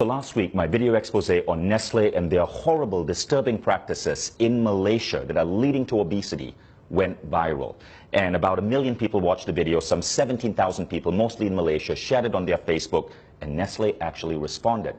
So last week, my video expose on Nestle and their horrible, disturbing practices in Malaysia that are leading to obesity went viral. And about 1 million people watched the video. Some 17,000 people, mostly in Malaysia, shared it on their Facebook, and Nestle actually responded.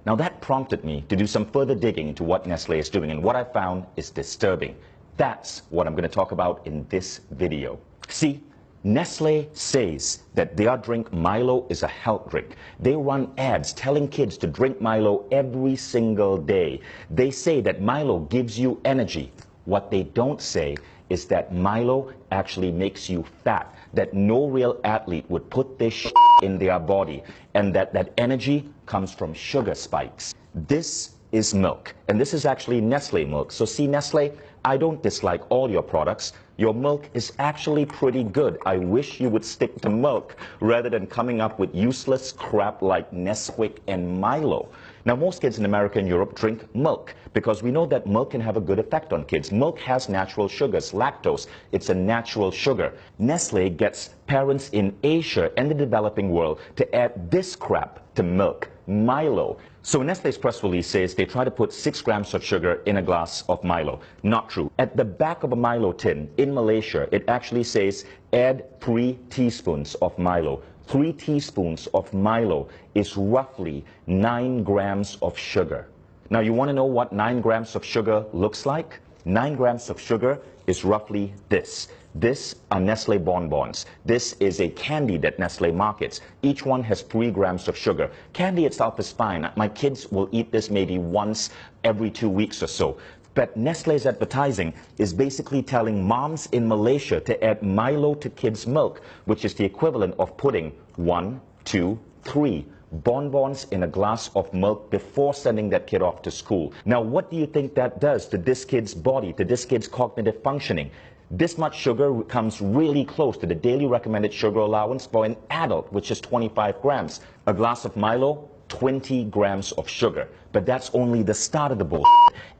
Now that prompted me to do some further digging into what Nestle is doing, and what I found is disturbing. That's what I'm going to talk about in this video. See, Nestle says that their drink Milo is a health drink. They run ads telling kids to drink Milo every single day. They say that Milo gives you energy. What they don't say is that Milo actually makes you fat, that no real athlete would put this in their body, and that energy comes from sugar spikes. This is milk, and this is actually Nestle milk. So see, Nestle, I don't dislike all your products. Your milk is actually pretty good. I wish you would stick to milk rather than coming up with useless crap like Nesquik and Milo. Now, most kids in America and Europe drink milk because we know that milk can have a good effect on kids. Milk has natural sugars, lactose. It's a natural sugar. Nestle gets parents in Asia and the developing world to add this crap to milk, Milo. So Nestle's press release says they try to put 6 grams of sugar in a glass of Milo. Not true. At the back of a Milo tin in Malaysia, it actually says add 3 teaspoons of Milo. 3 teaspoons of Milo is roughly 9 grams of sugar. Now, you want to know what 9 grams of sugar looks like? 9 grams of sugar is roughly this. This are Nestle bonbons. This is a candy that Nestle markets. Each one has 3 grams of sugar. Candy itself is fine. My kids will eat this maybe once every 2 weeks or so. But Nestle's advertising is basically telling moms in Malaysia to add Milo to kids' milk, which is the equivalent of putting 1, 2, 3 bonbons in a glass of milk before sending that kid off to school. Now, what do you think that does to this kid's body, to this kid's cognitive functioning? This much sugar comes really close to the daily recommended sugar allowance for an adult, which is 25 grams. A glass of Milo, 20 grams of sugar. But that's only the start of the bullshit.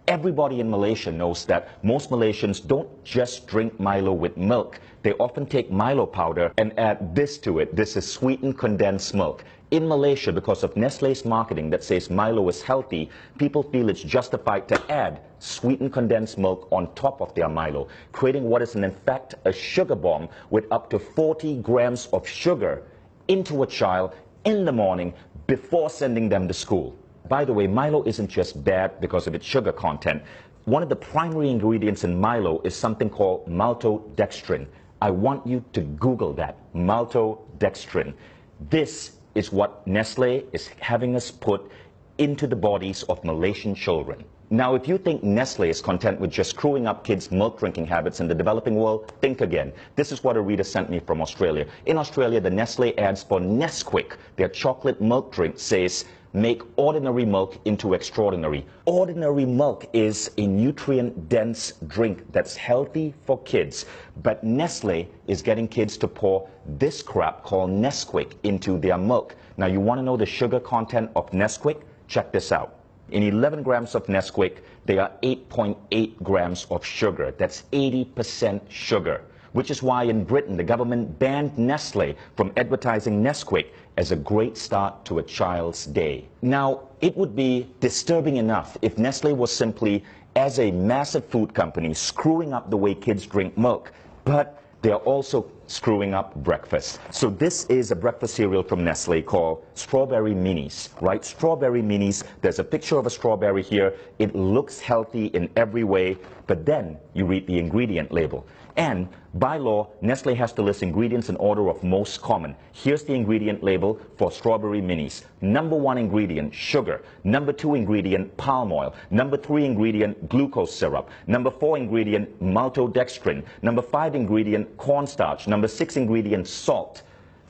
Everybody in Malaysia knows that most Malaysians don't just drink Milo with milk. They often take Milo powder and add this to it. This is sweetened condensed milk. In Malaysia, because of Nestle's marketing that says Milo is healthy, people feel it's justified to add sweetened condensed milk on top of their Milo, creating what is in fact a sugar bomb with up to 40 grams of sugar into a child in the morning before sending them to school. By the way, Milo isn't just bad because of its sugar content. One of the primary ingredients in Milo is something called maltodextrin. I want you to Google that, maltodextrin. This is what Nestle is having us put into the bodies of Malaysian children. Now, if you think Nestle is content with just screwing up kids' milk drinking habits in the developing world, think again. This is what a reader sent me from Australia. In Australia, the Nestle ads for Nesquik, their chocolate milk drink, says, make ordinary milk into extraordinary. Ordinary milk is a nutrient-dense drink that's healthy for kids. But Nestle is getting kids to pour this crap called Nesquik into their milk. Now, you want to know the sugar content of Nesquik? Check this out. In 11 grams of Nesquik, there are 8.8 grams of sugar. That's 80% sugar, which is why in Britain, the government banned Nestle from advertising Nesquik as a great start to a child's day. Now, it would be disturbing enough if Nestle was simply, as a massive food company, screwing up the way kids drink milk, but they're also screwing up breakfast. So this is a breakfast cereal from Nestle called Strawberry Minis, right? Strawberry Minis, there's a picture of a strawberry here. It looks healthy in every way, but then you read the ingredient label. And by law, Nestle has to list ingredients in order of most common. Here's the ingredient label for Strawberry Minis. Number 1 ingredient, sugar. Number 2 ingredient, palm oil. Number 3 ingredient, glucose syrup. Number 4 ingredient, maltodextrin. Number 5 ingredient, cornstarch. Number 6 ingredient, salt.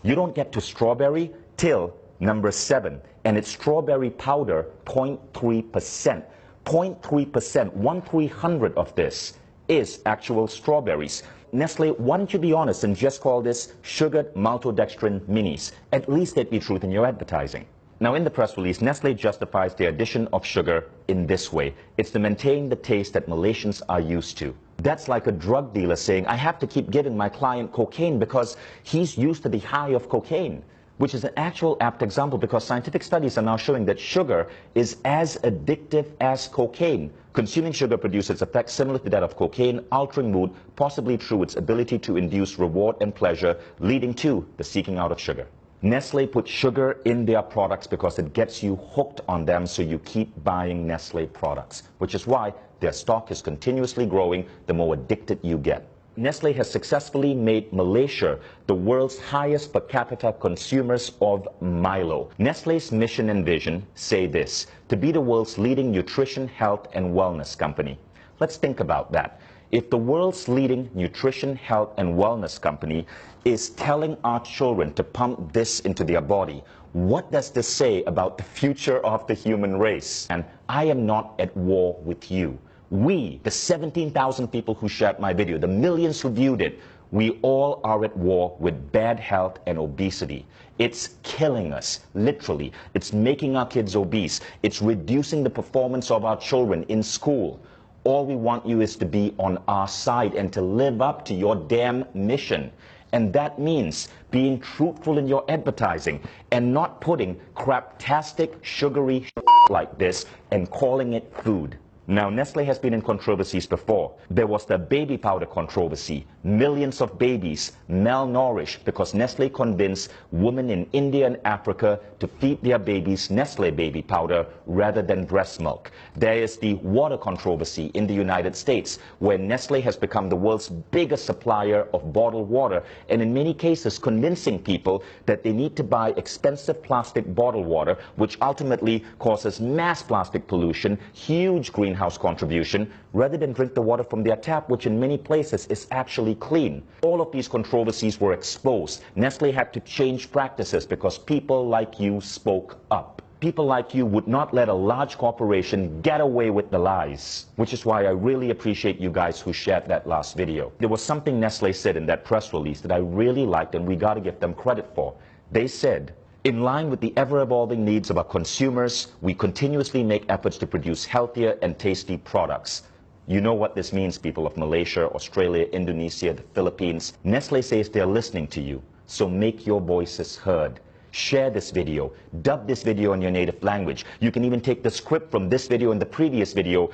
You don't get to strawberry till number 7, and it's strawberry powder, 0.3%. 0.3%, 1/300 of this is actual strawberries. Nestle, why don't you be honest and just call this sugared maltodextrin minis? At least there'd be truth in your advertising. Now, in the press release, Nestle justifies the addition of sugar in this way. It's to maintain the taste that Malaysians are used to. That's like a drug dealer saying, I have to keep giving my client cocaine because he's used to the high of cocaine. which is an actual apt example because scientific studies are now showing that sugar is as addictive as cocaine. Consuming sugar produces effects similar to that of cocaine, altering mood, possibly through its ability to induce reward and pleasure, leading to the seeking out of sugar. Nestle puts sugar in their products because it gets you hooked on them, so you keep buying Nestle products, which is why their stock is continuously growing the more addicted you get. Nestle has successfully made Malaysia the world's highest per capita consumers of Milo. Nestle's mission and vision say this: to be the world's leading nutrition, health, and wellness company. Let's think about that. If the world's leading nutrition, health, and wellness company is telling our children to pump this into their body, what does this say about the future of the human race? And I am not at war with you. We, the 17,000 people who shared my video, the millions who viewed it, we all are at war with bad health and obesity. It's killing us, literally. It's making our kids obese. It's reducing the performance of our children in school. All we want you is to be on our side and to live up to your damn mission. And that means being truthful in your advertising and not putting craptastic, sugary like this and calling it food. Now, Nestle has been in controversies before. There was the baby powder controversy. Millions of babies malnourished because Nestle convinced women in India and Africa to feed their babies Nestle baby powder rather than breast milk. There is the water controversy in the United States, where Nestle has become the world's biggest supplier of bottled water, and in many cases convincing people that they need to buy expensive plastic bottled water, which ultimately causes mass plastic pollution, huge greenhouse contribution, rather than drink the water from their tap, which in many places is actually clean. All of these controversies were exposed. Nestle had to change practices because people like you spoke up. People like you would not let a large corporation get away with the lies, which is why I really appreciate you guys who shared that last video. There was something Nestle said in that press release that I really liked, and we got to give them credit for. They said, in line with the ever-evolving needs of our consumers, we continuously make efforts to produce healthier and tasty products. You know what this means, people of Malaysia, Australia, Indonesia, the Philippines. Nestle says they're listening to you, so make your voices heard. Share this video, dub this video in your native language. You can even take the script from this video and the previous video,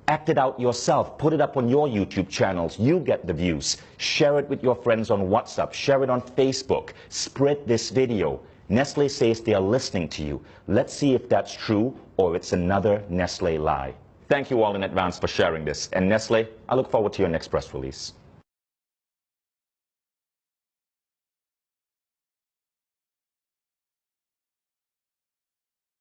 act it out yourself, put it up on your YouTube channels. You get the views. Share it with your friends on WhatsApp, share it on Facebook, spread this video. Nestle says they are listening to you. Let's see if that's true or it's another Nestle lie. Thank you all in advance for sharing this. And Nestle, I look forward to your next press release.